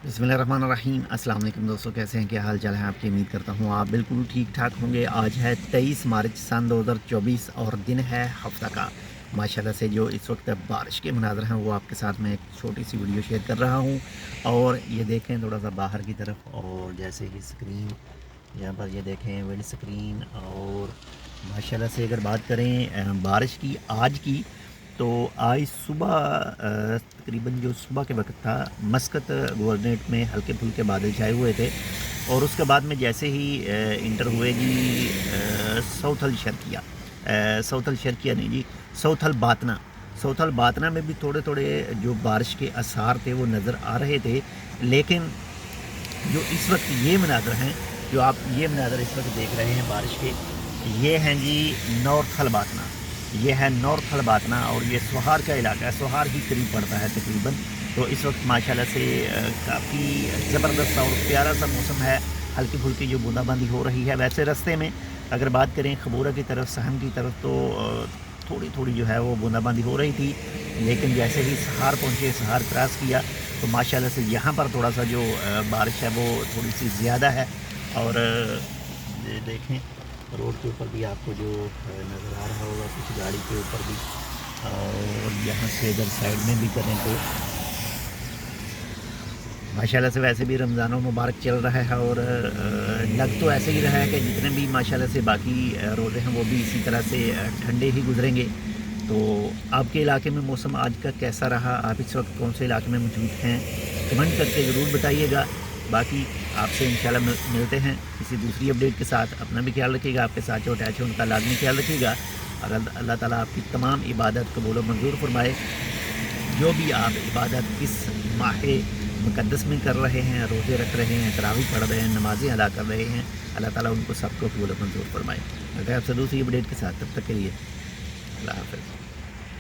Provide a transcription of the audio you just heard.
बिस्मिल्लाहिर्रहमानिर्रहीम। अस्सलाम वालेकुम दोस्तों, कैसे हैं, क्या हाल चाल है आपकी। उम्मीद करता हूँ आप बिल्कुल ठीक ठाक होंगे। आज है 23 मार्च सन 2024 और दिन है हफ्ता का। माशाल्लाह से जो इस वक्त बारिश के मनाज़र हैं वो आपके साथ में एक छोटी सी वीडियो शेयर कर रहा हूँ। और ये देखें थोड़ा सा बाहर की तरफ, और जैसे ही स्क्रीन यहाँ पर ये देखें विंड स्क्रीन। और माशाल्लाह से अगर बात करें बारिश की आज की, तो आज सुबह तकरीबन जो सुबह के वक्त था, मस्कत गवर्नरेट में हल्के फुल्के बादल छाए हुए थे। और उसके बाद में जैसे ही इंटर हुए जी सौथल शर्किया, सौथल शर्किया नहीं जी, सौथल बातना। सौथल बातना में भी थोड़े थोड़े जो बारिश के आसार थे वो नज़र आ रहे थे। लेकिन जो इस वक्त ये मनाज़र हैं, जो आप ये मनाज़र इस वक्त देख रहे हैं बारिश के, ये हैं जी नॉर्थ हलबातना। ये है नॉर्थ हलबातना और ये सोहार का इलाका है, सोहार ही करीब पड़ता है तकरीबन। तो इस वक्त माशाल्लाह से काफ़ी ज़बरदस्त और प्यारा सा मौसम है। हल्की फुल्की जो बूंदाबांदी हो रही है। वैसे रास्ते में अगर बात करें खबूरा की तरफ, सहन की तरफ, तो थोड़ी थोड़ी जो है वो बूंदाबांदी हो रही थी। लेकिन जैसे ही सहार पहुँचे, सहार क्रॉस किया, तो माशाल्लाह से यहाँ पर थोड़ा सा जो बारिश है वो थोड़ी सी ज़्यादा है। और ये देखें रोड के ऊपर भी आपको जो नज़र आ रहा होगा, कुछ गाड़ी के ऊपर भी। और यहाँ से इधर साइड में भी करें तो माशाल्लाह से वैसे भी रमज़ान मुबारक चल रहा है। और लग तो ऐसे ही रहा है कि जितने भी माशाल्लाह से बाकी रोज़े हैं वो भी इसी तरह से ठंडे ही गुजरेंगे। तो आपके इलाके में मौसम आज का कैसा रहा, आप इस वक्त कौन से इलाके में मौजूद हैं, कमेंट करके ज़रूर बताइएगा। बाकी आपसे इंशाल्लाह मिलते हैं किसी दूसरी अपडेट के साथ। अपना भी ख्याल रखिएगा, आपके साथ जो अटैच है उनका लाजमी ख्याल रखिएगा। और अल्लाह ताला आपकी तमाम इबादत कबूल और मंजूर फरमाए। जो भी आप इबादत इस माह मुक़द्दस में कर रहे हैं, रोज़े रख रहे हैं, तरावीह पढ़ रहे हैं, नमाज़ें अदा कर रहे हैं, अल्लाह ताला उनको सबको कबूल और मंजूर फरमाए। मिलते हैं आपसे दूसरी अपडेट के साथ, तब तक के लिए अल्लाह हाफ़िज़।